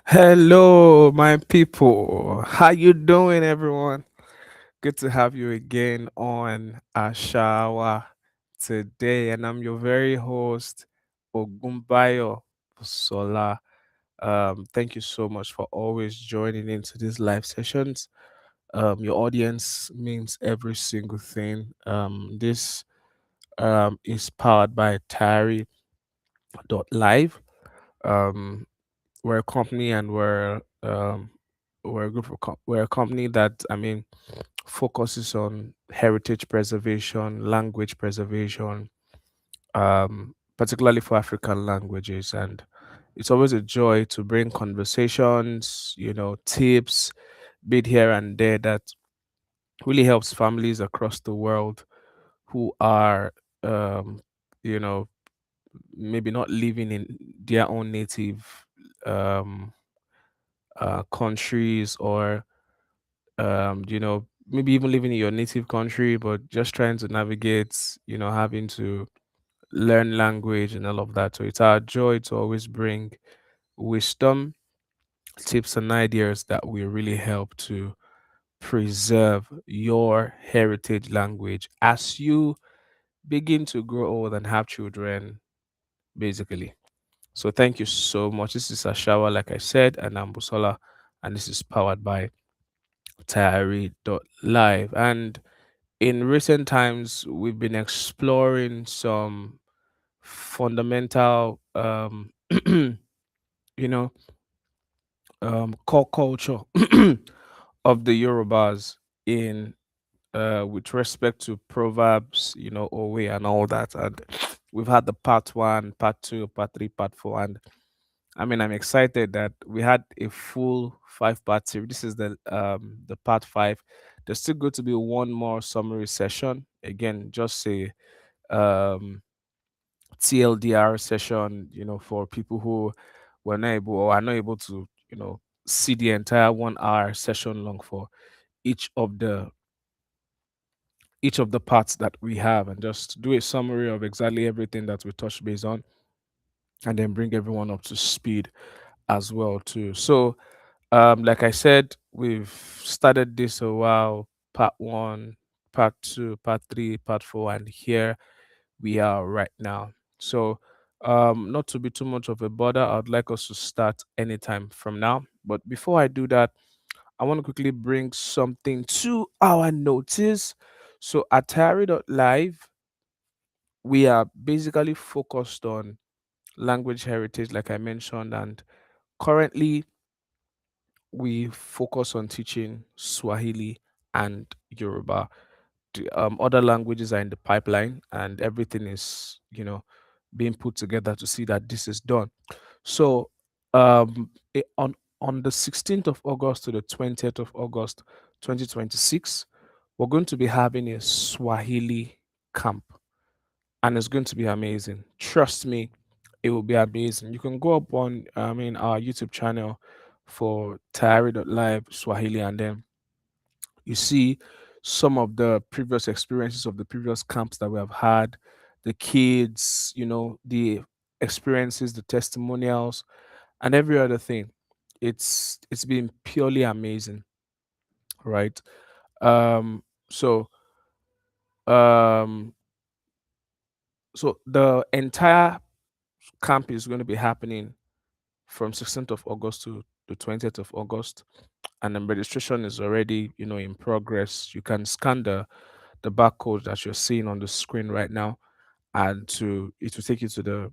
Hello, my people. How you doing, everyone? Good to have you again on Àṣà Wa today, and I'm your very host, Ogumbayo Sola. Thank you so much for always joining into these live sessions. Your audience means every single thing. This is powered by Tayari.live. Um, we're a company and we're a we're a company that focuses on heritage preservation, language preservation, particularly for African languages. And it's always a joy to bring conversations, tips, bit here and there that really helps families across the world who are um, you know maybe not living in their own native um, countries, or maybe even living in your native country, but just trying to navigate, having to learn language and all of that. So it's our joy to always bring wisdom, tips, and ideas that will really help to preserve your heritage language as you begin to grow old and have children, basically. So thank you so much. This is Ashawa, like I said, and I'm Busola, and this is powered by Tayari.live. And in recent times, we've been exploring some fundamental, you know, core culture of the Yorubas in with respect to proverbs, Owe and all that. And we've had the part one, part two, part three, part four, and I'm excited that we had a full five-part series. This is the part five. There's still going to be one more summary session. Again, just a um TLDR session, for people who were not able or are not able to, see the entire 1 hour session long for each of the each of the parts that we have, and just do a summary of exactly everything that we touched base on, and then bring everyone up to speed as well too. So like I said, we've started this a while. Part one, part two, part three, part four, and here we are right now. So, not to be too much of a bother, I'd like us to start anytime from now. But before I do that, I want to quickly bring something to our notice. So, at Tayari.live, we are basically focused on language heritage, like I mentioned, and currently we focus on teaching Swahili and Yoruba. Other languages are in the pipeline, and everything is, being put together to see that this is done. So, on the 16th of August to the 20th of August, 2026, we're going to be having a Swahili camp, and it's going to be amazing. Trust me, it will be amazing. You can go up on, our YouTube channel for Tayari.live Swahili, and then you see some of the previous experiences of the previous camps that we have had, the kids, the experiences, the testimonials, and every other thing. It's been purely amazing, right? So um so the entire camp is going to be happening from 16th of August to the 20th of August, and then registration is already, in progress. You can scan the barcode that you're seeing on the screen right now, and it will take you to the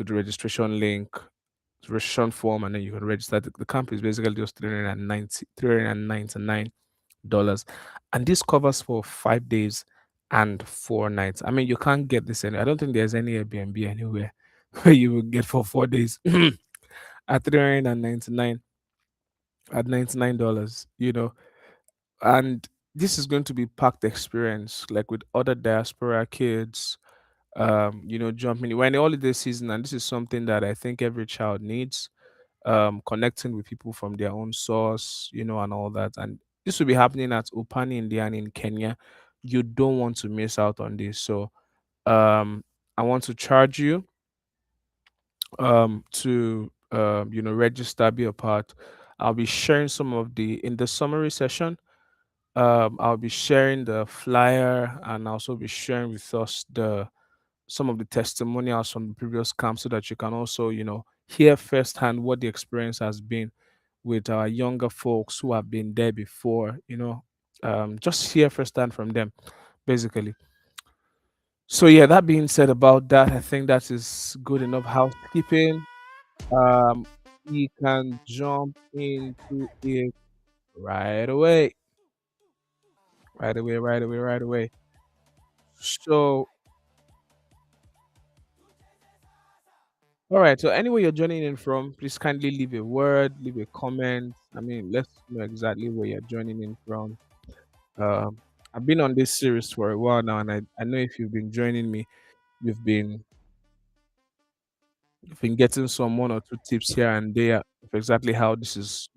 registration link, registration form, and then you can register. The camp is basically just $399, and this covers for 5 days and 4 nights. You can't get this any. I don't think there's any Airbnb anywhere where you will get for 4 days at 399 at $99. And this is going to be packed experience, like with other diaspora kids, jumping. We're in the holiday season, and this is something that I think every child needs, connecting with people from their own source, and all that. And this will be happening at Upani Indian in Kenya. You don't want to miss out on this. So I want to charge you to register, be a part. I'll be sharing some of the in the summary session. I'll be sharing the flyer and also be sharing with us the some of the testimonials from the previous camp so that you can also, hear firsthand what the experience has been with our younger folks who have been there before, just hear firsthand from them, basically. So, yeah, that being said about that, I think that is good enough housekeeping. Um, we can jump into it right away, right away, right away, right away. So, all right. So anywhere you're joining in from, please kindly leave a word, leave a comment. I mean, let's know exactly where you're joining in from. Um, I've been on this series for a while now, and I know if you've been joining me, you've been you've been getting some one or two tips here and there of exactly how this is,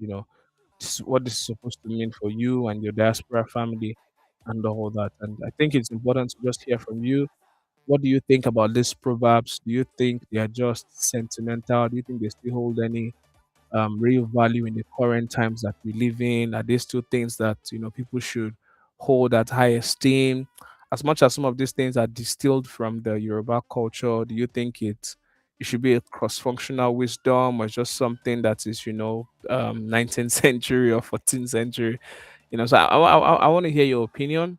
this is what this is supposed to mean for you and your diaspora family and all that. And I think it's important to just hear from you. What do you think about these proverbs? Do you think they are just sentimental? Do you think they still hold any real value in the current times that we live in? Are these two things that people should hold at high esteem? As much as some of these things are distilled from the Yoruba culture, do you think it should be a cross-functional wisdom or just something that is 19th century or 14th century? So I want to hear your opinion.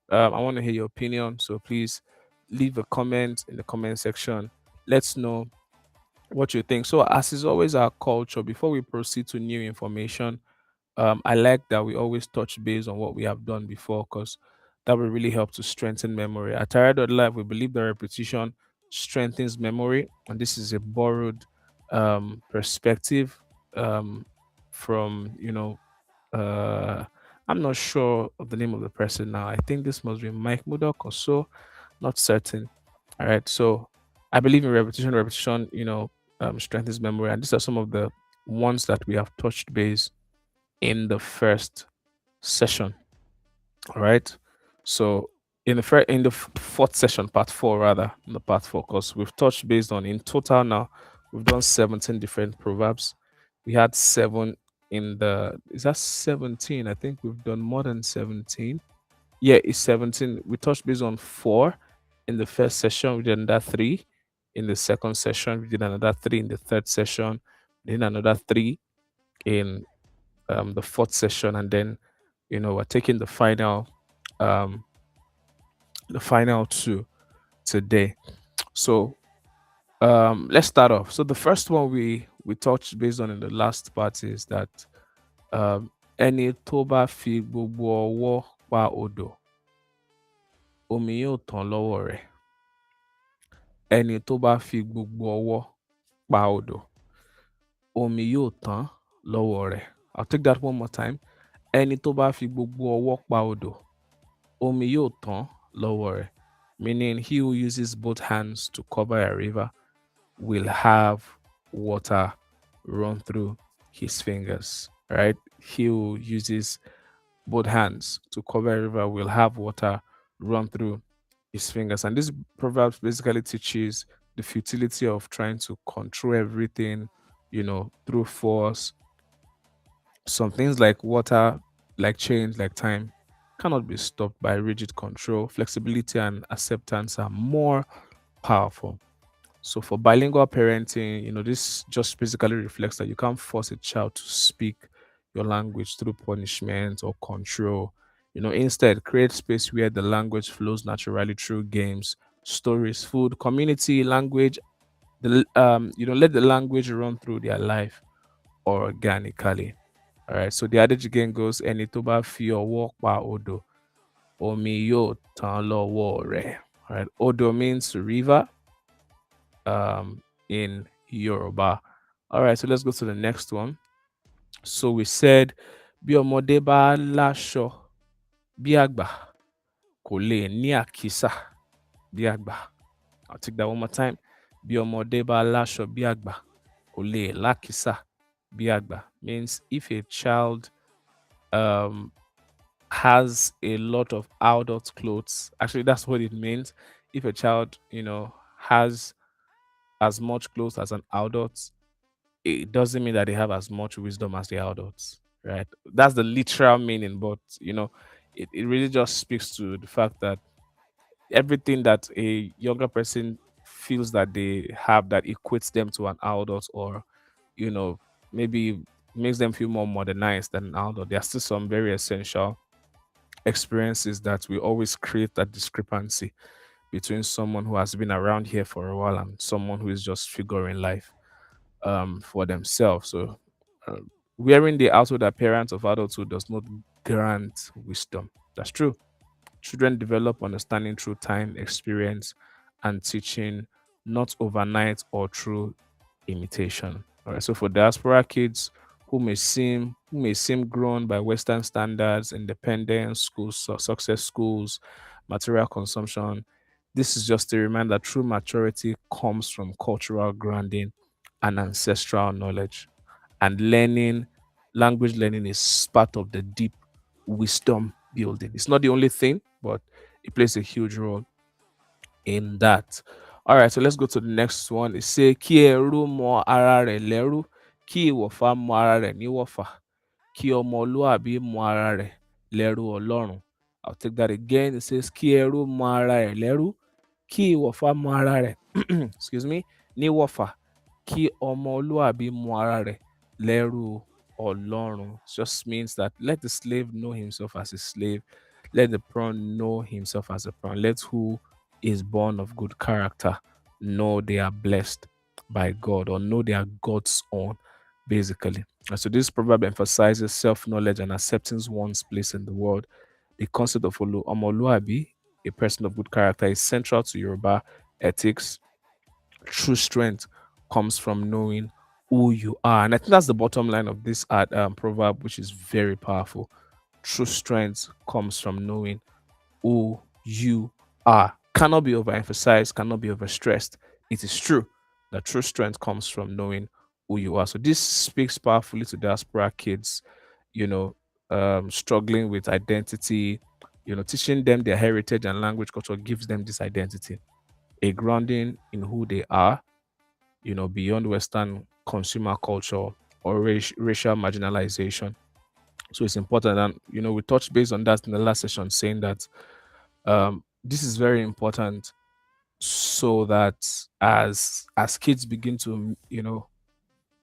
I want to hear your opinion. So please leave a comment in the comment section. Let's know what you think. So, as is always our culture, before we proceed to new information, I like that we always touch base on what we have done before because that will really help to strengthen memory. At Tayari.live, we believe that repetition strengthens memory, and this is a borrowed perspective um, from, uh, I'm not sure of the name of the person now. I think this must be Mike Murdoch or so, not certain. All right. So I believe in repetition. Repetition, strengthens memory. And these are some of the ones that we have touched base in the first session. All right. So in the fourth session, part four rather, in the part four, because we've touched based on in total now, we've done 17 different proverbs. We had seven in the is that 17? I think we've done more than 17. Yeah, it's 17. We touched based on four in the first session. We did another three in the second session. We did another three in the third session. Then another three in the fourth session, and then we're taking um, the final two today. So let's start off. So the first one we touched based on in the last part is that um, ẹni tó bá fi gbogbo ọwọ́ pa odò, omi yóò tán lọ́wọ́ rẹ̀. Ẹni tó bá fi gbogbo ọwọ́ pa odò, omi yóò tán lọ́wọ́ rẹ̀. I'll take that one more time. Ẹni tó bá fi gbogbo ọwọ́ pa odò, omi yóò tán lọ́wọ́ rẹ̀. Meaning he who uses both hands to cover a river will have water run through his fingers. Right? He who uses both hands to cover a river will have water run through his fingers. And this proverbs basically teaches the futility of trying to control everything, through force. Some things like water, like change, like time, cannot be stopped by rigid control. Flexibility and acceptance are more powerful. So for bilingual parenting, this just basically reflects that you can't force a child to speak your language through punishment or control. Instead, create space where the language flows naturally through games, stories, food, community, language. Let the language run through their life organically. All right. So the adage again goes, "Ẹni tó bá fi ọwọ́ pa odò, omi yóò tán lọ́wọ́ rẹ̀." All right. Odo means river in Yoruba. All right, so let's go to the next one. So we said, bí ọmọdé bá láṣọ bí àgbà kò lè ní àkísà bí àgbà. I'll take that one more time. Bí ọmọdé bá láṣọ bí àgbà kò lè lákísà bí àgbà means if a child um has a lot of adult clothes. Actually, that's what it means. If a child, has as much clothes as an adult, it doesn't mean that they have as much wisdom as the adults, right? That's the literal meaning, but it really just speaks to the fact that everything that a younger person feels that they have that equates them to an adult, or you know maybe makes them feel more modernized than an adult, there are still some very essential experiences that will always create that discrepancy between someone who has been around here for a while and someone who is just figuring life for themselves. So, wearing the outward appearance of adulthood does not grant wisdom. That's true. Children develop understanding through time, experience, and teaching, not overnight or through imitation. All right. So for diaspora kids who may seem grown by Western standards, independence, schools, success schools, material consumption, this is just a reminder that true maturity comes from cultural grounding and ancestral knowledge. And language learning is part of the deep wisdom building. It's not the only thing, but it plays a huge role in that. All right, so let's go to the next one. It say kí ẹrú mọ ara rẹ̀ lẹ́rú, kí ìwọ̀fà mọ ara rẹ̀ níwọ̀fà, kí ọmọlúàbí mọ ara rẹ̀ lẹ́rú Ọlọ́run. I'll take that again. It says kí ẹrú mọ ara rẹ̀ lẹ́rú, kí ìwọ̀fà mọ ara rẹ̀ excuse me, níwọ̀fà, kí ọmọlúàbí mọ ara rẹ̀ lẹ́rú Ọlọ́run. Just means that let the slave know himself as a slave, let the pawn know himself as a pawn. Let who is born of good character know they are blessed by God, or know they are God's own, basically. And so this proverb emphasizes self-knowledge and accepting one's place in the world. The concept of Omoluabi, a person of good character, is central to Yoruba ethics. True strength comes from knowing who you are. And I think that's the bottom line of this proverb, which is very powerful. True strength comes from knowing who you are. Cannot be overemphasized, cannot be overstressed. It is true that true strength comes from knowing who you are. So this speaks powerfully to diaspora kids, you know, struggling with identity, teaching them their heritage and language culture gives them this identity, a grounding in who they are, beyond Western consumer culture or racial marginalization. So it's important. And, we touched base on that in the last session, saying that this is very important so that as kids begin to,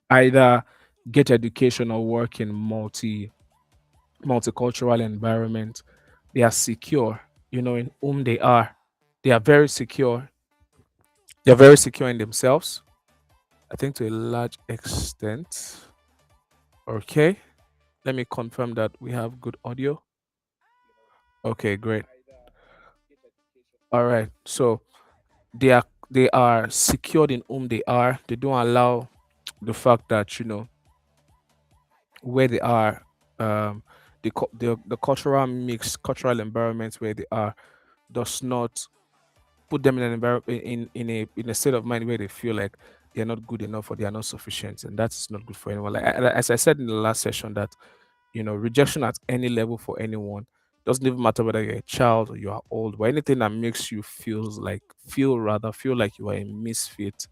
either get education or work in multicultural environment, they are secure, in whom they are. They are very secure. They're very secure in themselves, I think, to a large extent. Okay. Let me confirm that we have good audio. Okay, great. All right. So they are secured in whom they are. They don't allow the fact that, where they are, the cultural mix, cultural environment where they are does not put them in an environment in a state of mind where they feel like they're not good enough or they are not sufficient, and that's not good for anyone. Like as I said in the last session, that rejection at any level for anyone doesn't even matter whether you're a child or you are old, but anything that makes you feel like you are a misfit,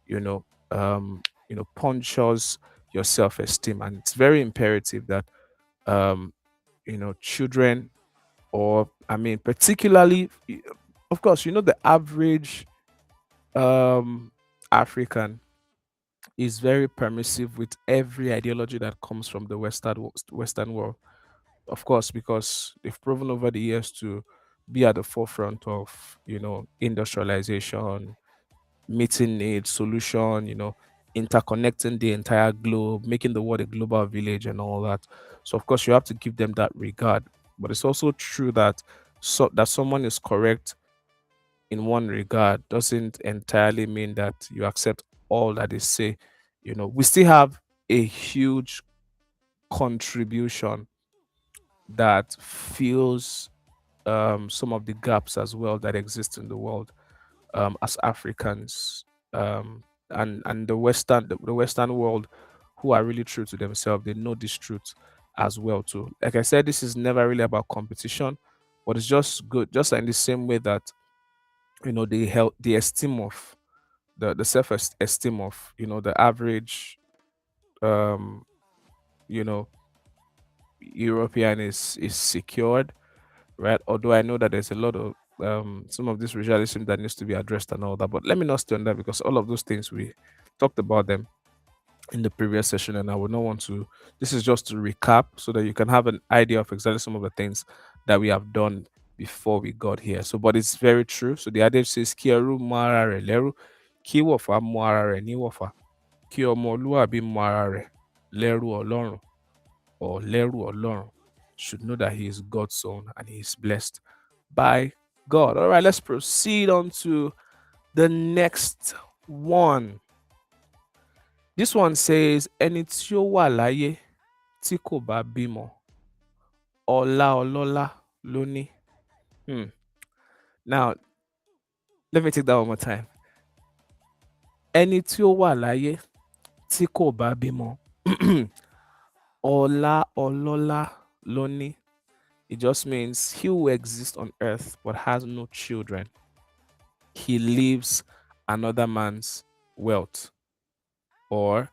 you know punctures your self-esteem. And it's very imperative that um children, or I mean particularly, of course, the average African is very permissive with every ideology that comes from the Western world. Of course, because they've proven over the years to be at the forefront of industrialization, meeting needs, solution, interconnecting the entire globe, making the world a global village and all that. So of course you have to give them that regard. But it's also true that that someone is correct in one regard doesn't entirely mean that you accept all that they say. We still have a huge contribution that fills some of the gaps as well that exist in the world, as Africans, and the Western world, who are really true to themselves. They know this truth as well too. Like I said, this is never really about competition, but it's just good, just like in the same way that the esteem of the self esteem of the average um, you know, European is secured, right? Although I know that there's a lot of some of this racialism that needs to be addressed and all that, but let me not stay on that because all of those things we talked about them in the previous session, and I would not want to. This is just to recap so that you can have an idea of exactly some of the things that we have done before we got here. So, but it's very true. So the adage says, "Kí ẹrú mọ ara rẹ̀ lẹ́rú, kí wọ̀fà mọ ara rẹ̀ ní wọ̀fà, kí ọmọlúwàbí mọ ara rẹ̀ lẹ́rú Ọlọ́run or lẹ́rú Ọlọ́run should know that he is God's own and he is blessed by God." All right, let's proceed on to the next one. This one says, "Ẹni tí ó wà láyé tí kò bá bímọ, ọlá ọlọ́lá ló ní." Hmm. Now, let me take that one more time. Ẹni tí ó wà láyé tí kò bá bímọ, ọlá ọlọ́lá ló ní. It just means he who exists on earth but has no children, he lives another man's wealth. Or,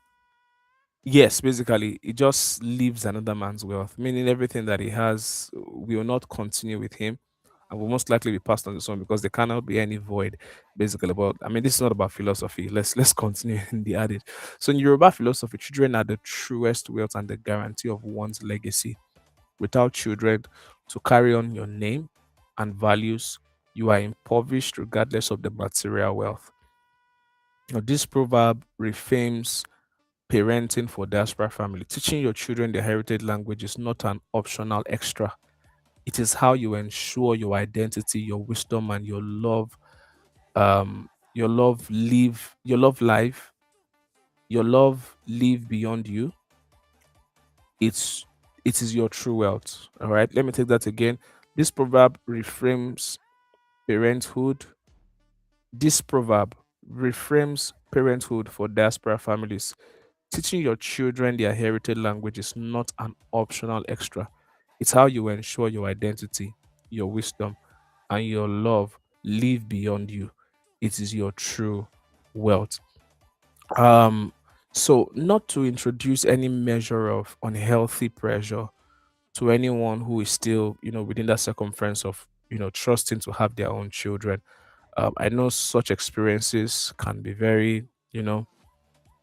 yes, basically, he just lives another man's wealth, meaning everything that he has will not continue with him and will most likely be passed on to someone because there cannot be any void, basically. But I mean, this is not about philosophy. Let's continue in the adage. So in Yoruba philosophy, children are the truest wealth and the guarantee of one's legacy. Without children to carry on your name and values, you are impoverished regardless of the material wealth. Now, this proverb reframes parenting for diaspora family. Teaching your children their heritage language is not an optional extra. It is how you ensure your identity, your wisdom, and your love life, your love live beyond you. It's it is your true wealth. All right. Let me take that again. This proverb reframes parenthood. This proverb reframes parenthood for diaspora families. Teaching your children their heritage language is not an optional extra. It's how you ensure your identity, your wisdom, and your love live beyond you. It is your true wealth. Um, so not to introduce any measure of unhealthy pressure to anyone who is still, within that circumference of, trusting to have their own children. I know such experiences can be very,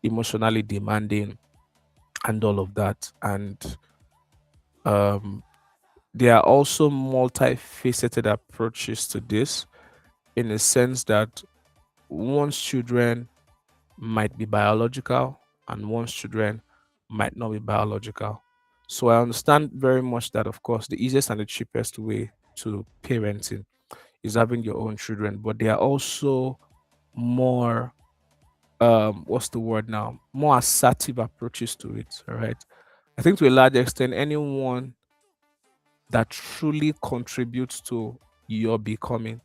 emotionally demanding and all of that. And um, there are also multifaceted approaches to this in the sense that one's children might be biological and one's children might not be biological. So I understand very much that, of course, the easiest and the cheapest way to parenting is having your own children, but there are also more what's the word now, more assertive approaches to it. All right, I think to a large extent anyone that truly contributes to your becoming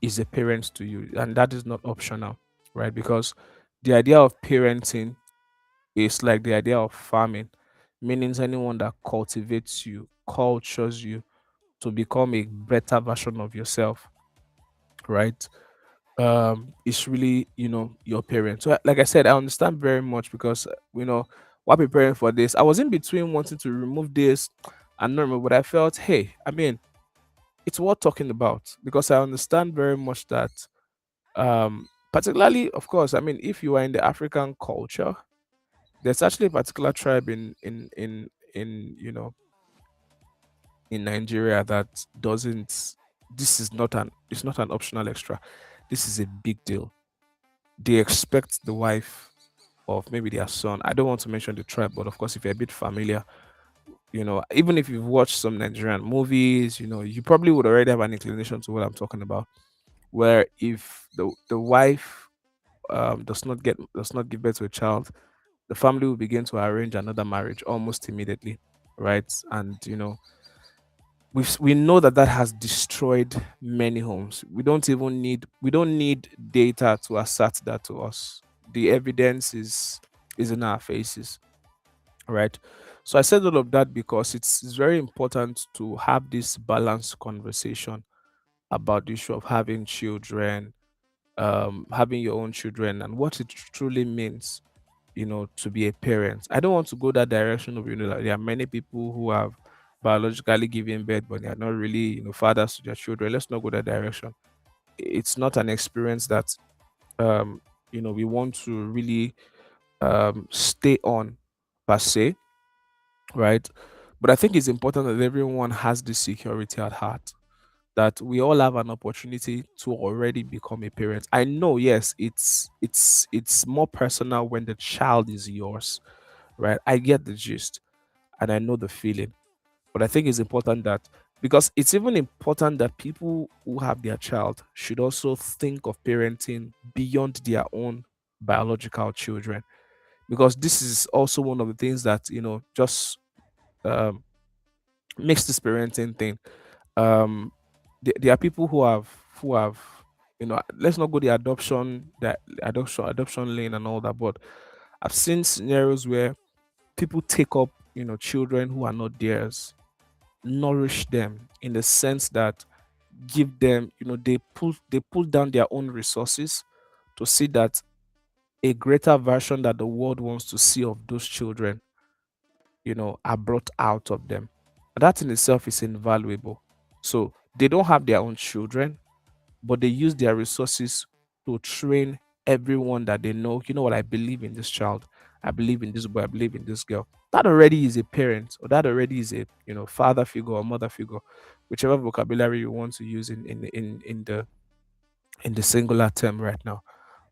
is a parent to you, and that is not optional, right? Because the idea of parenting is like the idea of farming, meaning anyone that cultivates you, cultures you to become a better version of yourself, right? It's really, your parents. So like I said, I understand very much because while preparing for this, I was in between wanting to remove this and not remove, but I felt, hey, I mean, it's worth talking about because I understand very much that particularly, of course, I mean, if you are in the African culture, there's actually a particular tribe in in Nigeria that doesn't, this is not an, it's not an optional extra. This is a big deal. They expect the wife of maybe their son. I don't want to mention the tribe, but of course, if you're a bit familiar, even if you've watched some Nigerian movies, you probably would already have an inclination to what I'm talking about. Where if the wife does not give birth to a child, the family will begin to arrange another marriage almost immediately, right? And we know that that has destroyed many homes. We don't need data to assert that to us. The evidence is in our faces, right? So I said all of that because it's very important to have this balanced conversation about the issue of having children, having your own children, and what it truly means. to be a parent. I don't want to go that direction of, that there are many people who have biologically given birth, but they are not really, fathers to their children. Let's not go that direction. It's not an experience that, um, we want to really stay on per se, right? But I think it's important that everyone has this security at heart, that we all have an opportunity to already become a parent. I know, yes, it's more personal when the child is yours, right? I get the gist and I know the feeling. But I think it's important that, because it's even important that people who have their child should also think of parenting beyond their own biological children, because this is also one of the things that just um, makes this parenting thing. um there are people who have let's not go the adoption lane and all that, but I've seen scenarios where people take up children who are not theirs, nourish them in the sense that give them, they pull down their own resources to see that a greater version that the world wants to see of those children are brought out of them. That in itself is invaluable. So they don't have their own children, but they use their resources to train everyone that they know. You know what? I believe in this child. I believe in this boy. I believe in this girl. That already is a parent, or that already is a father figure or mother figure, whichever vocabulary you want to use in the singular term right now,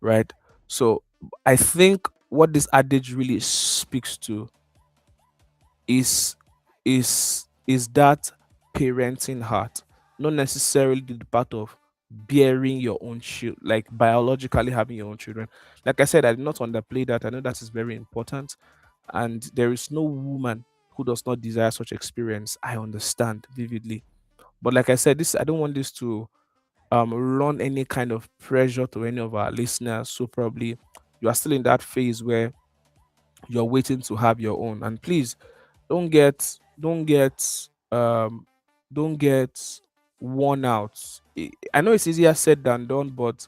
right? So I think what this adage really speaks to is is that parenting heart, not necessarily the part of bearing your own child, like biologically having your own children. Like I said, I did not underplay that. I know that is very important, and there is no woman who does not desire such experience. I understand vividly, but like I said, this I don't want this to run any kind of pressure to any of our listeners. So probably you are still in that phase where you're waiting to have your own, and please don't get don't get um don't get worn out. I know it's easier said than done, but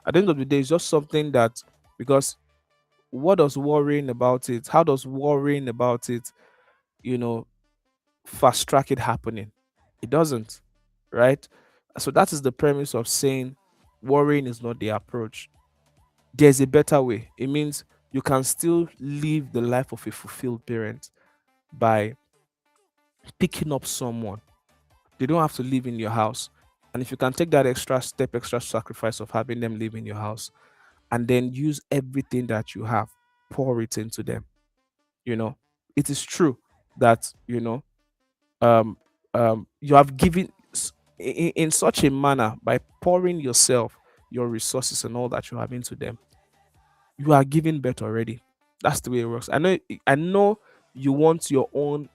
at the end of the day, it's just something that, because what does worrying about it? How does worrying about it, you know, fast track it happening? It doesn't, right? So that is the premise of saying worrying is not the approach. There's a better way. It means you can still live the life of a fulfilled parent by picking up someone. They don't have to live in your house. And if you can take that extra step, extra sacrifice of having them live in your house, and then use everything that you have, pour it into them, you know, it is true that, um, you have given in such a manner by pouring yourself, your resources, and all that you have into them, you are giving birth already. That's the way it works. I know you want your own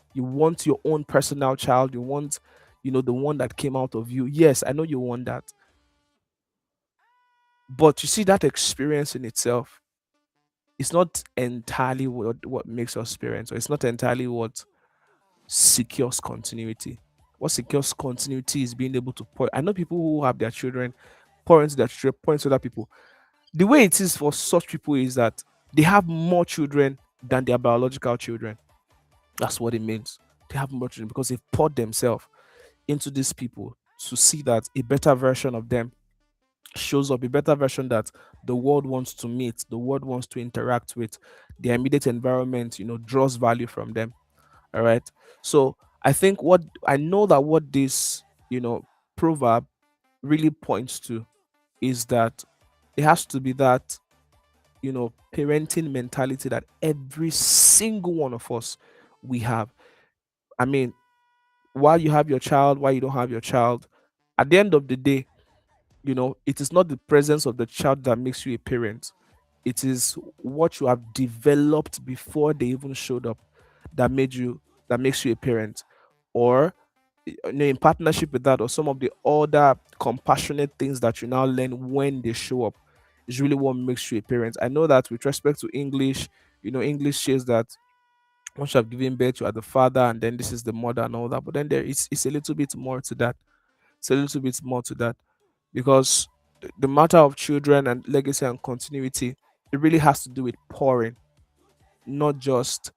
personal child. You want, the one that came out of you. Yes, I know you want that. But you see, that experience in itself is not entirely what makes us parents, or it's not entirely what secures continuity. What secures continuity is being able to pour. I know people who have their children pour into their children, pour into other people. The way it is for such people is that they have more children than their biological children. That's what it means. They have more children because they've poured themselves into these people to see that a better version of them shows up, a better version that the world wants to meet, the world wants to interact with, their immediate environment, draws value from them. All right. So I think what I know that what this, proverb really points to is that it has to be that, parenting mentality that every single one of us we have. I mean, while you have your child, while you don't have your child, at the end of the day, it is not the presence of the child that makes you a parent. It is what you have developed before they even showed up that made you that makes you a parent. Or in partnership with that, or some of the other compassionate things that you now learn when they show up, is really what makes you a parent. I know that with respect to English, English says that once you have given birth, you are the father, and then this is the mother and all that. But then it's a little bit more to that. It's a little bit more to that, because the matter of children and legacy and continuity, it really has to do with pouring. not just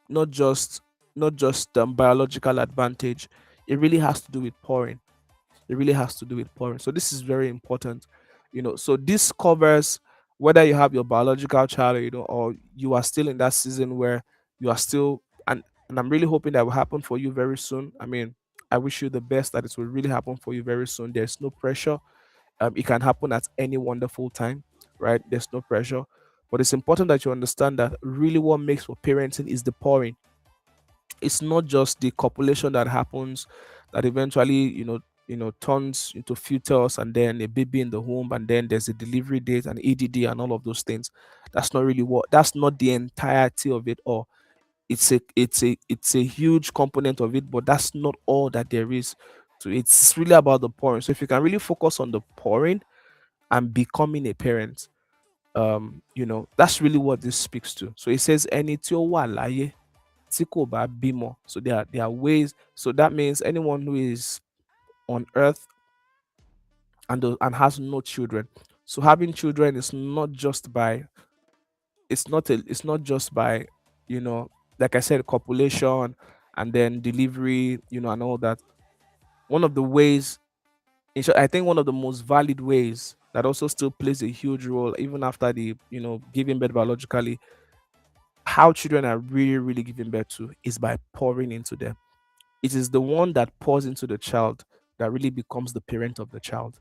not just not just biological advantage. It really has to do with pouring. It really has to do with pouring. So this is very important. So this covers whether you have your biological child, or you are still in that season where you are still, and I'm really hoping that will happen for you very soon. I mean, I wish you the best that it will really happen for you very soon. There's no pressure. It can happen at any wonderful time, right? There's no pressure. But it's important that you understand that really what makes for parenting is the pouring. It's not just the copulation that happens that eventually turns into fetus and then a baby in the womb, and then there's a delivery date and EDD and all of those things. That's not the entirety of it all. It's a huge component of it, but that's not all that there is. So it's really about the pouring. So if you can really focus on the pouring and becoming a parent, that's really what this speaks to. So it says ẹni tí ó wà láyé tí kò bá bímọ. So there are ways. So that means anyone who is on earth and has no children. So having children is not just by it's not just by, you know like I said, copulation and then delivery, and all that. One of the ways, in short, I think one of the most valid ways that also still plays a huge role even after the giving birth biologically, how children are really really given birth to, is by pouring into them. It is the one that pours into the child that really becomes the parent of the child.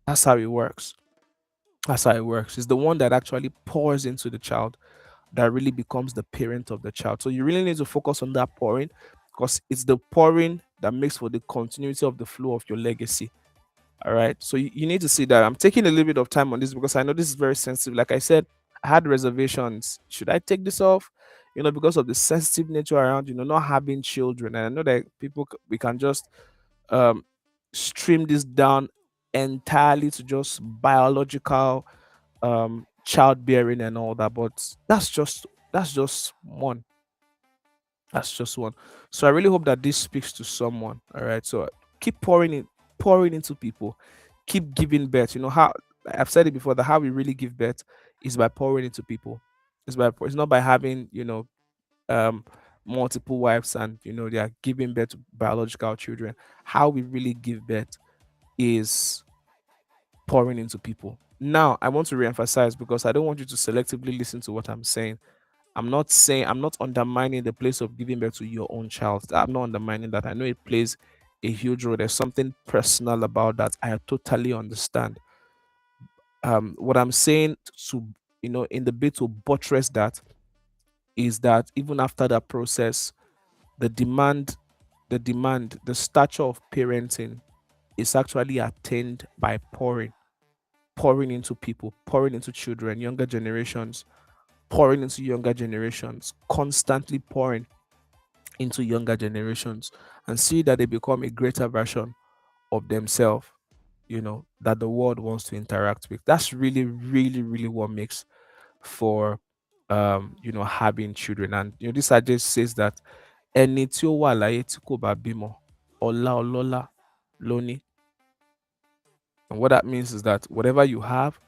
That's how it works. That's how it works. It's the one that actually pours into the child that really becomes the parent of the child. So you really need to focus on that pouring, because it's the pouring that makes for the continuity of the flow of your legacy. All right. So you need to see that. I'm taking a little bit of time on this because I know this is very sensitive. Like I said, I had reservations. Should I take this off? Because of the sensitive nature around, not having children. And I know that we can just um stream this down entirely to just biological childbearing and all that, but that's just one. That's just one. So I really hope that this speaks to someone. All right. So keep pouring into people. Keep giving birth. How I've said it before, that how we really give birth is by pouring into people. It's not by having, um multiple wives and they are giving birth to biological children. How we really give birth is pouring into people. Now, I want to reemphasize, because I don't want you to selectively listen to what I'm saying. I'm not undermining the place of giving birth to your own child. I'm not undermining that. I know it plays a huge role. There's something personal about that. I totally understand. What I'm saying, to in the bit to buttress that, is that even after that process, the demand, the stature of parenting is actually attained by pouring into people, pouring into children, younger generations, pouring into younger generations, constantly pouring into younger generations, and see that they become a greater version of themselves, that the world wants to interact with. That's really, really, really what makes for having children. And this just says that ẹni tí ó wà láyé tí kò bá bímọ, ọlá ọlọ́lá ló ní. And what that means is that whatever you have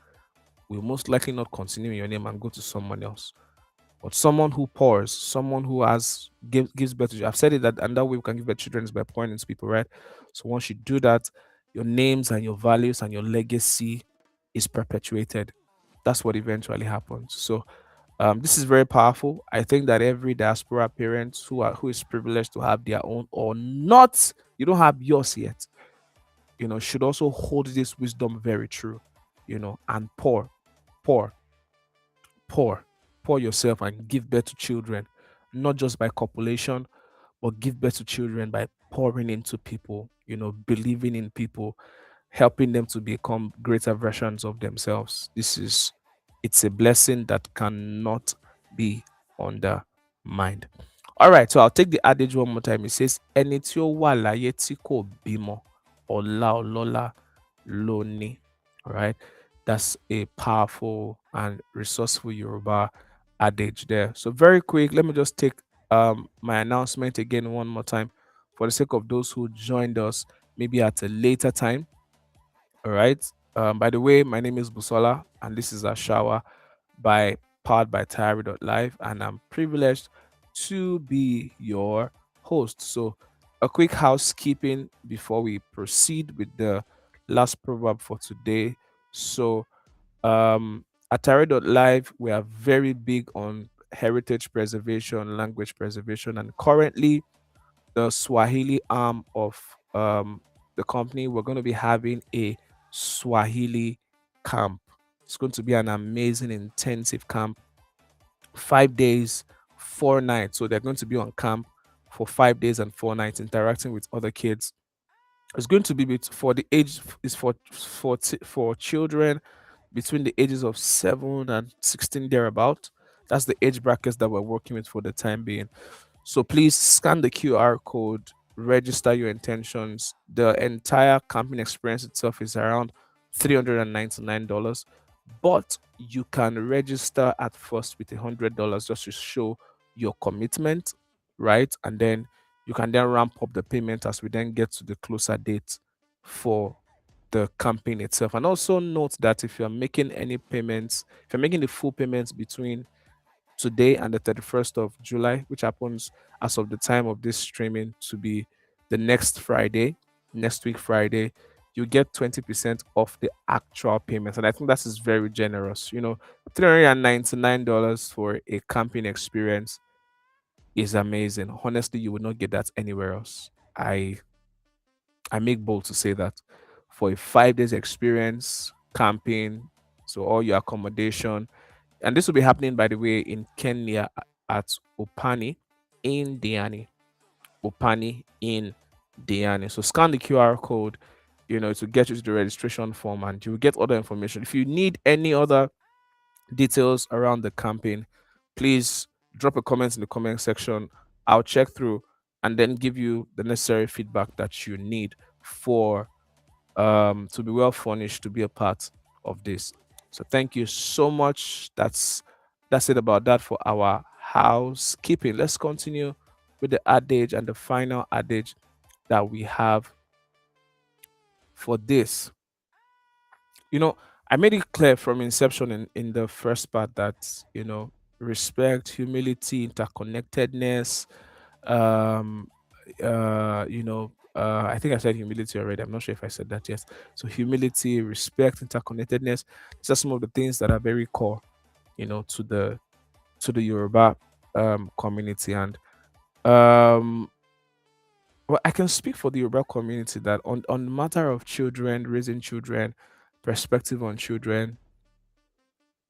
will most likely not continue in your name and go to someone else. But someone who pours, someone who gives birth to, I've said it, that and that way we can give birth to children is by pouring into people, right? So once you do that, your names and your values and your legacy is perpetuated. That's what eventually happens. So this is very powerful. I think that every diaspora parent who is privileged to have their own, or not, you don't have yours yet, should also hold this wisdom very true, and pour, pour, pour yourself and give birth to children, not just by copulation, but give birth to children by pouring into people, believing in people, helping them to become greater versions of themselves. It's a blessing that cannot be undermined. All right, so I'll take the adage one more time. It says, ẹni tí ó wà láyé tí kò bímọ, ọlá ọlọ́lá ló ní. All right, that's a powerful and resourceful Yoruba adage there. So very quick, let me just take my announcement again one more time for the sake of those who joined us maybe at a later time. All right. By the way, my name is Busola, and this is Àṣà Wa by powered by Tayari.live, and I'm privileged to be your host. So, a quick housekeeping before we proceed with the last proverb for today. So, at Tayari.live, we are very big on heritage preservation, language preservation, and currently the Swahili arm of the company, we're going to be having a Swahili camp. It's going to be an amazing, intensive camp, 5 days, 4 nights. So they're going to be on camp for 5 days and 4 nights, interacting with other kids. It's going to be for the age is for children between the ages of 7 and 16 thereabout. That's the age brackets that we're working with for the time being. So please scan the QR code, register your intentions. The entire camping experience itself is around $399, but you can register at first with $100 just to show your commitment, right? And then you can then ramp up the payment as we then get to the closer date for the campaign itself. And also note that if you're making any payments, if you're making the full payments between today and the 31st of July, which happens as of the time of this streaming to be the next Friday, next week Friday, you get 20% off the actual payments. And I think that is very generous. $399 for a camping experience is amazing. Honestly, you would not get that anywhere else. I make bold to say that for a 5 days experience camping, so all your accommodation, and this will be happening, by the way, in Kenya at Upani in Diani. Upani in Diani. So scan the QR code, to get you to the registration form, and you will get other information. If you need any other details around the campaign, please drop a comment in the comment section. I'll check through and then give you the necessary feedback that you need for to be well furnished to be a part of this. So thank you so much. That's it about that for our housekeeping. Let's continue with the adage and the final adage that we have for this. You know, I made it clear from inception in the first part that, respect, humility, interconnectedness, um I think I said humility already. I'm not sure if I said that. Yes. So humility, respect, interconnectedness, these are some of the things that are very core, to the Yoruba community. And um well, I can speak for the Yoruba community that on the matter of children, raising children, perspective on children,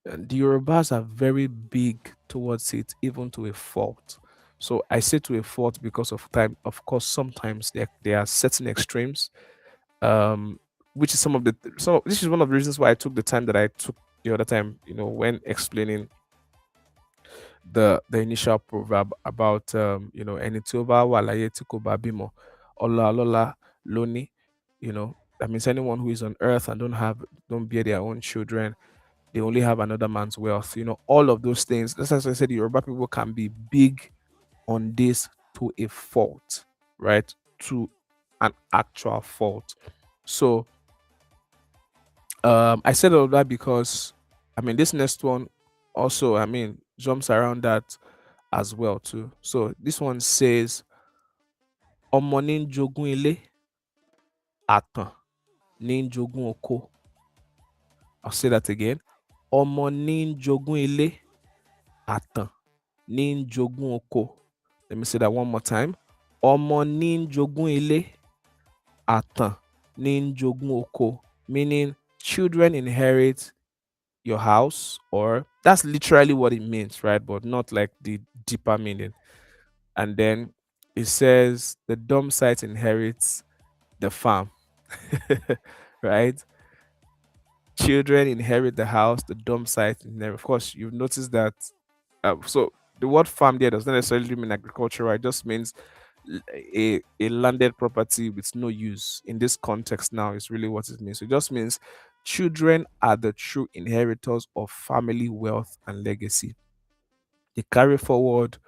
the Yorubas are very big towards it, even to a fault. So I say to a fault because of time. Of course, sometimes there are certain extremes, um, which is some of the so this is one of the reasons why I took the time that I took the other time, when explaining the initial proverb about ẹni tí ó bá wà láyé tí kò bá bímọ, ọlá lọ́lá lóní. That means anyone who is on earth and don't bear their own children, they only have another man's wealth. All of those things. That's as I said, the Yoruba people can be big on this to a fault, right? To an actual fault. So I said all of that because this next one also, jumps around that as well too. So this one says ọmọ ní ń jogún ilé, àtàn ní ń jogún oko. I'll say that again. Ọmọ ní ń jogún ilé, àtàn ní ń jogún oko. Let me say that one more time. Ọmọ ní ń jogún ilé, àtàn ní ń jogún oko. Meaning children inherit your house, or that's literally what it means, right? But not like the deeper meaning. And then it says the dumb site inherits the farm, right? Children inherit the house, the dumb site inherit. Of course, you've noticed that. So the word farm there does not necessarily mean agricultural. It just means a landed property with no use. In this context now is really what it means. So it just means children are the true inheritors of family wealth and legacy. They carry forward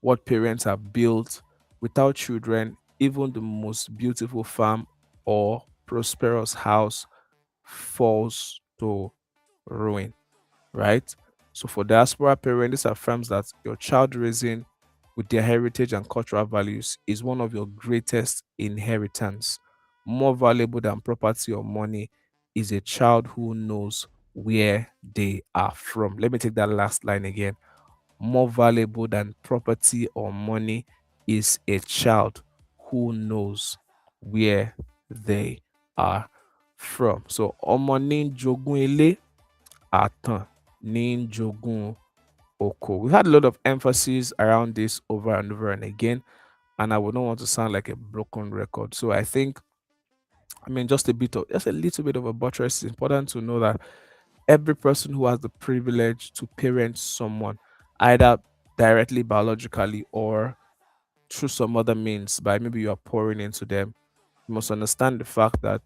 what parents have built. Without children, even the most beautiful farm or prosperous house falls to ruin, right? So for diaspora parents, this affirms that your child raising with their heritage and cultural values is one of your greatest inheritance. More valuable than property or money is a child who knows where they are from. Let me take that last line again. More valuable than property or money is a child who knows where they are from. So, ọmọ ní ń jogún ilé, àtàn ní ń jogún oko. We had a lot of emphasis around this over and over and again, and I would not want to sound like a broken record. So I think, just a little bit of a buttress. It's important to know that every person who has the privilege to parent someone, either directly biologically or through some other means, by maybe you are pouring into them, you must understand the fact that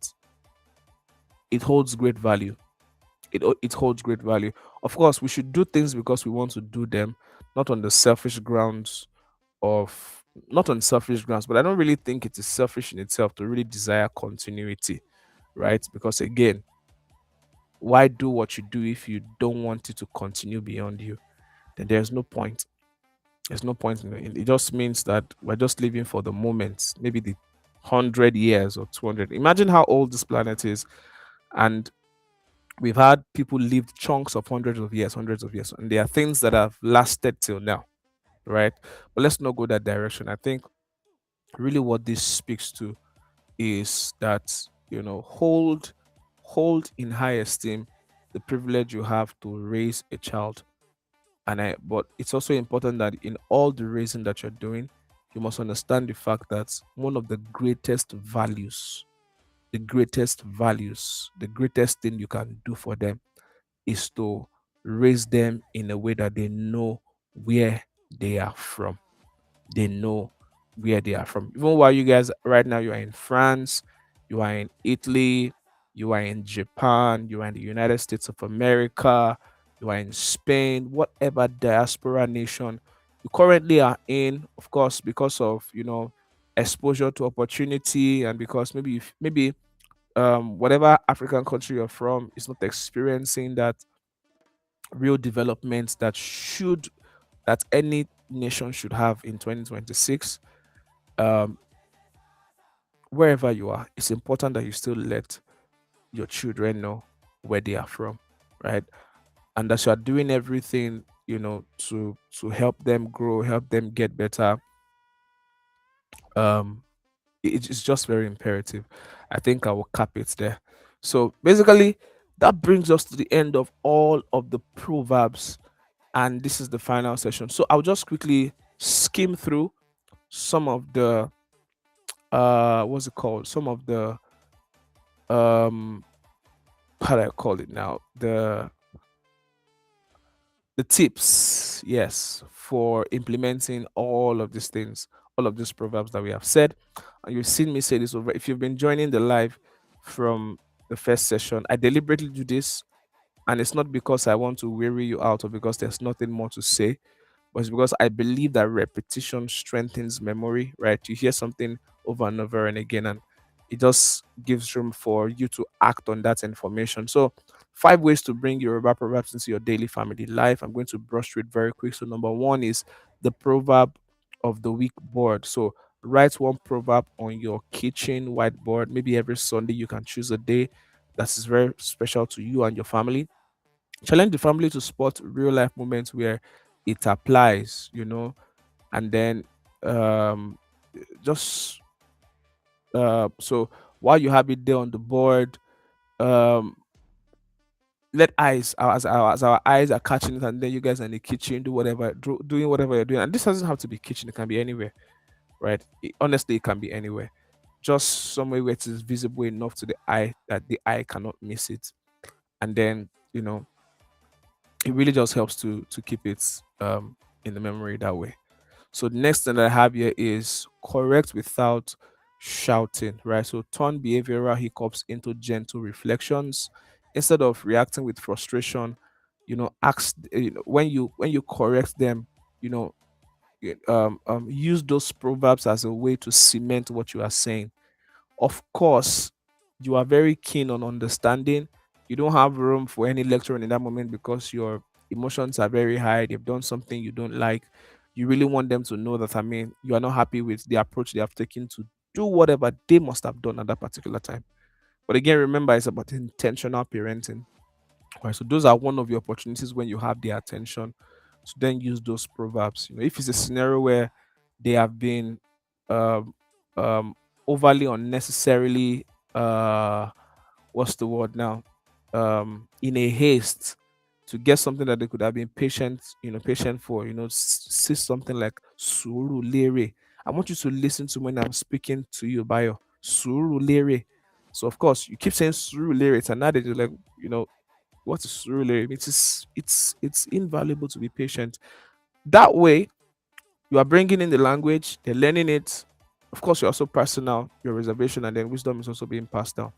it holds great value. It holds great value. Of course, we should do things because we want to do them, not on the selfish grounds of not on selfish grounds, but I don't really think it is selfish in itself to really desire continuity, right? Because again, why do what you do if you don't want it to continue beyond you? Then there's no point. There's no point in it. It just means that we're just living for the moment, maybe the 100 years or 200. Imagine how old this planet is, and we've had people live chunks of hundreds of years, and there are things that have lasted till now, right? But let's not go that direction. I think really what this speaks to is that hold in high esteem the privilege you have to raise a child. But it's also important that in all the raising that you're doing, you must understand the fact that one of the greatest values, the greatest thing you can do for them is to raise them in a way that they know where they are from. They know where they are from. Even while you guys right now, you are in France, you are in Italy, you are in Japan, you are in the United States of America, you are in Spain, whatever diaspora nation you currently are in, of course, because of exposure to opportunity, and because maybe whatever African country you're from is not experiencing that real development that any nation should have in 2026. um Wherever you are, it's important that you still let your children know where they are from, right? And that you are doing everything to help them grow, help them get better. um it's just very imperative. I think I will cap it there. So basically, that brings us to the end of all of the proverbs, and this is the final session. So I'll just quickly skim through some of the what's it called, some of the um how do I call it now, the tips, yes, for implementing all of these things, all of these proverbs that we have said. And you've seen me say this over. If you've been joining the live from the first session, I deliberately do this, and it's not because I want to weary you out or because there's nothing more to say, but it's because I believe that repetition strengthens memory, right? You hear something over and over and again, and it just gives room for you to act on that information. So, 5 ways to bring Yoruba proverbs into your daily family life. I'm going to brush through it very quick. So, number one is the proverb of the week board. So, write one proverb on your kitchen whiteboard. Maybe every Sunday you can choose a day that is very special to you and your family. Challenge the family to spot real life moments where it applies, and then um just so while you have it there on the board, um let eyes as our eyes are catching it, and then you guys are in the kitchen, doing whatever you're doing. And this doesn't have to be kitchen, it can be anywhere, right? Honestly, it can be anywhere, just somewhere where it is visible enough to the eye that the eye cannot miss it. And then it really just helps to keep it in the memory that way. So the next thing that I have here is correct without shouting, right? So turn behavioral hiccups into gentle reflections instead of reacting with frustration. Ask, when you correct them, you know use those proverbs as a way to cement what you are saying. Of course, you are very keen on understanding. You don't have room for any lecturing in that moment because you're emotions are very high, they've done something you don't like, you really want them to know that, I mean, you are not happy with the approach they have taken to do whatever they must have done at that particular time. But again, remember, it's about intentional parenting. Right, so those are one of the opportunities when you have their attention to then use those proverbs. If it's a scenario where they have been um, um, overly unnecessarily, what's the word now, in a haste to get something that they could have been patient for. See something like suru lere. I want you to listen to when I'm speaking to you, Bayo. Suru lere. So of course you keep saying suru lere. It's another, like, you know what is really, it's invaluable to be patient. That way you are bringing in the language, they're learning it. Of course, you're also passing out your reservation, and then wisdom is also being passed down.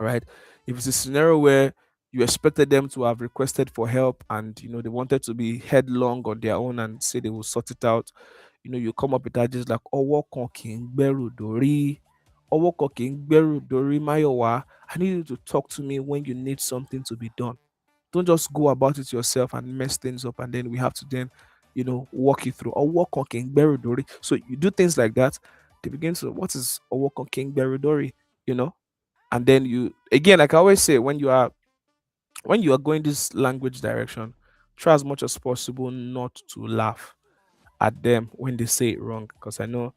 All right. If it's a scenario where you expected them to have requested for help, and they wanted to be headlong on their own and say they will sort it out, you come up with that just like owo kan ki n gberu dori, owo kan ki n gberu dori mayowa. I need you to talk to me when you need something to be done. Don't just go about it yourself and mess things up, and then we have to then walk you through or walk on king beridori. So you do things like that. They begin to, what is a walk on king beridori, you know and then you, again, like I always say, when you are going this language direction, try as much as possible not to laugh at them when they say it wrong, because I know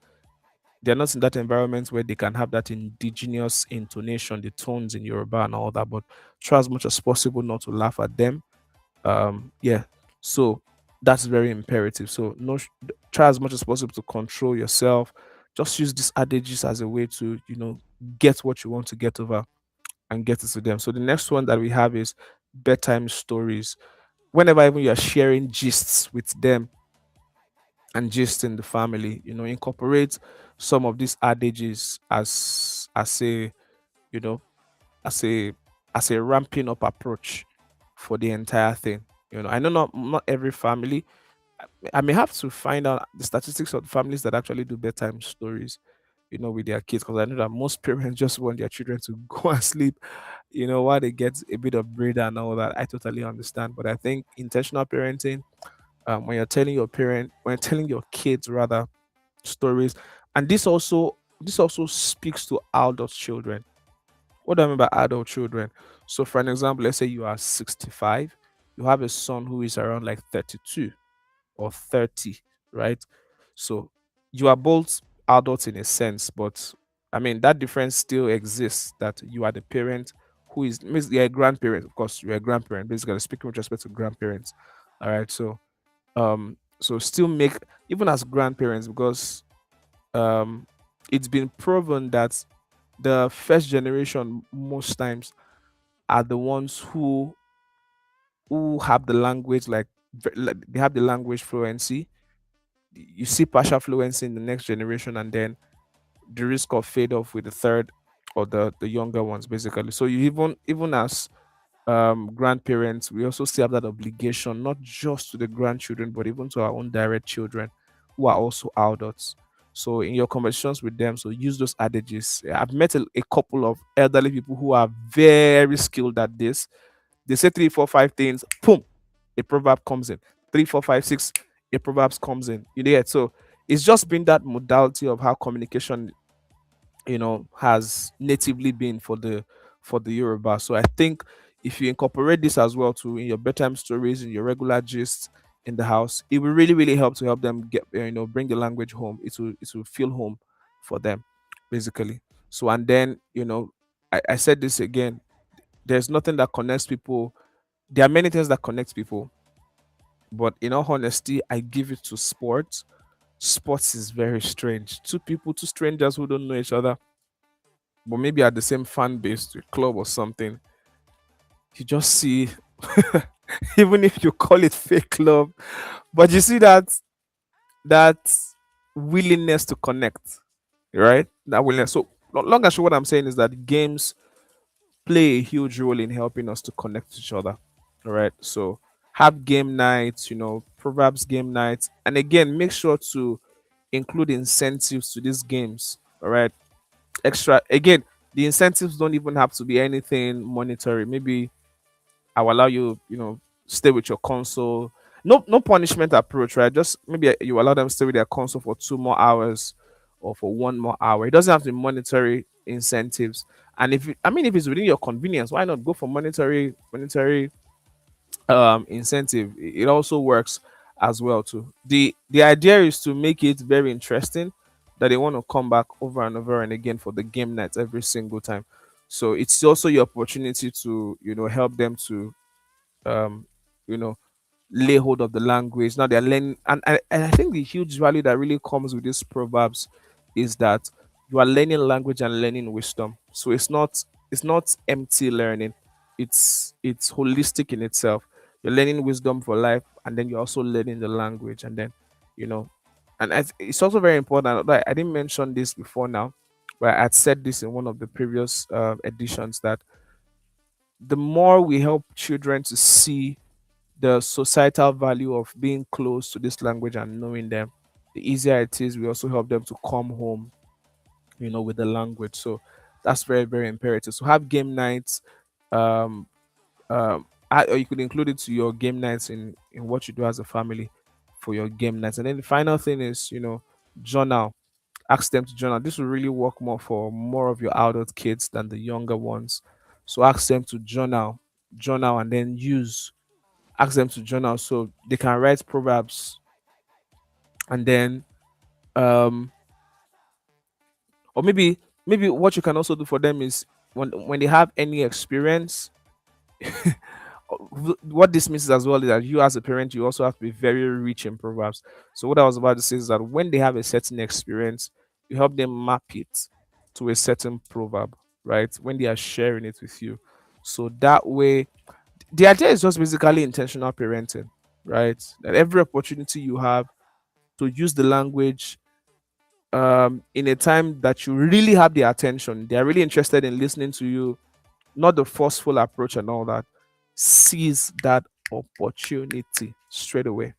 they're not in that environment where they can have that indigenous intonation, the tones in Yoruba and all that. But try as much as possible not to laugh at them. Yeah, so that's very imperative. So no, try as much as possible to control yourself. Just use these adages as a way to get what you want to get over and get it to them. So the next one that we have is bedtime stories. Whenever even you're sharing gists with them and gist in the family, incorporate some of these adages as a you know as a ramping up approach for the entire thing. I know not every family. I may have to find out the statistics of the families that actually do bedtime stories, with their kids, because I know that most parents just want their children to go and sleep, while they get a bit of breather and all that. I totally understand, but I think intentional parenting, when you're telling your kids rather stories, and this also speaks to adult children. What do I mean by adult children? So, for an example, let's say you are 65, you have a son who is around like 32 or 30, right? So, you are both adults in a sense, but I mean, that difference still exists, that you are the parent who means you're a grandparent. Of course, you're a grandparent, basically speaking with respect to grandparents. All right. So still make, even as grandparents, because um, it's been proven that the first generation most times are the ones who have the language, like they have the language fluency. You see partial fluency in the next generation, and then the risk of fade off with the third or the younger ones, basically. So you, even as grandparents, we also still have that obligation, not just to the grandchildren, but even to our own direct children who are also adults. So in your conversations with them, so use those adages. I've met a couple of elderly people who are very skilled at this. They say three, four, five things, boom, a proverb comes in. Three, four, five, six, a proverbs comes in. So it's just been that modality of how communication has natively been for the Yoruba. So I think if you incorporate this as well too in your bedtime stories, in your regular gist in the house, it will really really help them get bring the language home. It will feel home for them, basically. So, and then I said this again. There's nothing that connects people. There are many things that connect people, but in all honesty, I give it to sports. Sports is very strange. Two people, two strangers who don't know each other, but maybe at the same fan base, to a club or something, you just see, even if you call it fake love, but you see that willingness to connect, right? That willingness. So long and short, what I'm saying is that games play a huge role in helping us to connect with each other. All right. So have game nights, proverbs game nights, and again, make sure to include incentives to these games. All right. Extra, again, the incentives don't even have to be anything monetary. Maybe I'll allow you, stay with your console. No punishment approach, right? Just maybe you allow them to stay with their console for 2 more hours or for 1 more hour. It doesn't have to be monetary incentives. And if it's within your convenience, why not go for monetary incentive? It also works as well too. The idea is to make it very interesting, that they want to come back over and over and again for the game nights every single time. So it's also your opportunity to help them to um you know lay hold of the language. Now they're learning, and I think the huge value that really comes with these proverbs is that you are learning language and learning wisdom. So it's not empty learning. It's holistic in itself. You're learning wisdom for life, and then you're also learning the language, and then you know, it's also very important. Like, I didn't mention this before now, but I had said this in one of the previous editions, that the more we help children to see the societal value of being close to this language and knowing them, the easier it is. We also help them to come home, with the language. So that's very, very imperative. So have game nights, um, or you could include it to your game nights in what you do as a family for your game nights. And then the final thing is, journal. Ask them to journal. This will really work more for more of your adult kids than the younger ones. So ask them to journal, and then ask them to journal so they can write proverbs. And then um or maybe what you can also do for them is, when they have any experience, what this means as well is that you as a parent, you also have to be very rich in proverbs. So what I was about to say is that when they have a certain experience, you help them map it to a certain proverb, right, when they are sharing it with you. So that way, the idea is just basically intentional parenting, right? That every opportunity you have to use the language in a time that you really have their attention, they are really interested in listening to you, not the forceful approach and all that. Seize that opportunity straight away.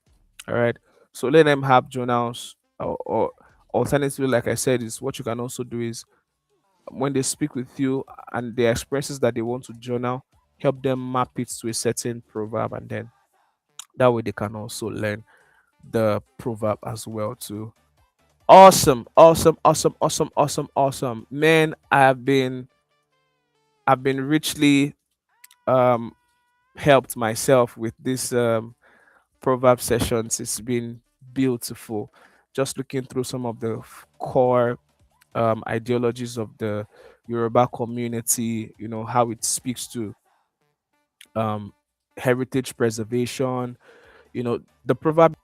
All right. So let them have journals, or alternatively, like I said, is what you can also do is, when they speak with you and the experiences that they want to journal, help them map it to a certain proverb, and then that way they can also learn the proverb as well too. Awesome, awesome, awesome, awesome, awesome, awesome. Man, I've been richly um helped myself with this proverb sessions. It's been beautiful. Just looking through some of the core ideologies of the Yoruba community, how it speaks to um heritage preservation, the proverb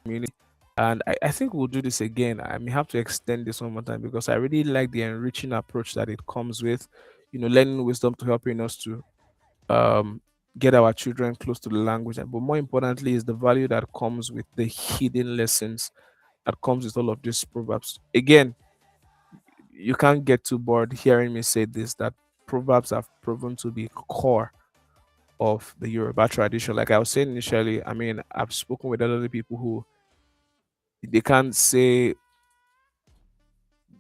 community. And I think we'll do this again. I may have to extend this one more time because I really like the enriching approach that it comes with, learning wisdom to helping us to um, get our children close to the language. But more importantly, is the value that comes with the hidden lessons that comes with all of these proverbs. Again, you can't get too bored hearing me say this, that proverbs have proven to be core of the Yoruba tradition. Like I was saying initially, I mean, I've spoken with other people who they can't say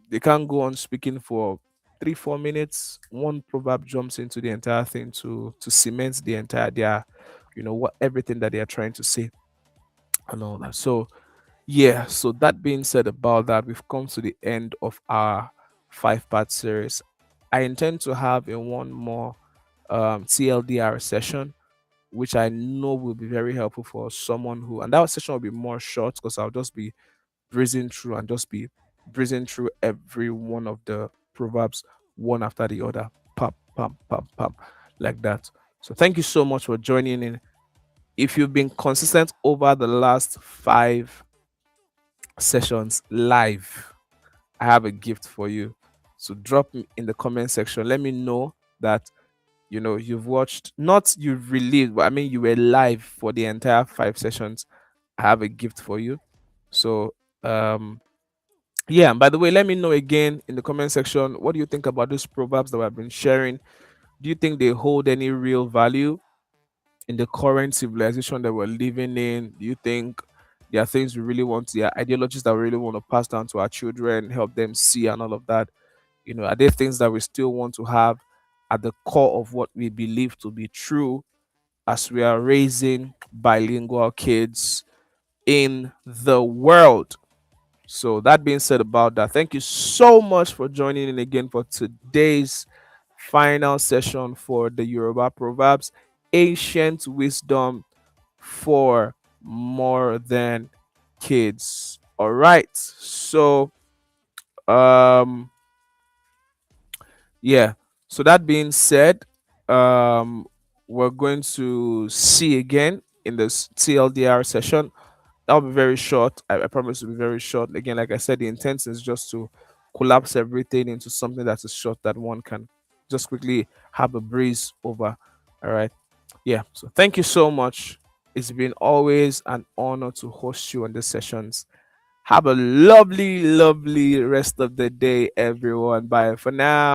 they can't go on speaking for 3 4 minutes. One proverb jumps into the entire thing to cement the entire their what everything that they are trying to say and all that. So yeah, so that being said about that, we've come to the end of our 5-part series. I intend to have a one more TLDR session, which I know will be very helpful for someone who, and that session will be more short because I'll just be breezing through and just be breezing through every one of the proverbs one after the other. Pam, pam, pam, pam, like that. So thank you so much for joining in. If you've been consistent over the last 5 sessions live, I have a gift for you. So drop me in the comment section. Let me know that you've watched, not you've released, but I mean you were live for the entire 5 sessions. I have a gift for you. So yeah, and by the way, let me know again in the comment section, what do you think about these proverbs that I've been sharing? Do you think they hold any real value in the current civilization that we're living in? Do you think there are things we really want, there are ideologies that we really want to pass down to our children, help them see and all of that? Are there things that we still want to have at the core of what we believe to be true? as we are raising bilingual kids in the world. So, that being said, about that, thank you so much for joining in again for today's final session for the Yoruba Proverbs, ancient wisdom for more than kids. All right. So, um, yeah. So that being said, um, we're going to see again in this TLDR session. That'll be very short. I promise to be very short. Again, like I said, the intent is just to collapse everything into something that is short that one can just quickly have a breeze over. All right. Yeah. So thank you so much. It's been always an honor to host you on these sessions. Have a lovely, lovely rest of the day, everyone. Bye for now.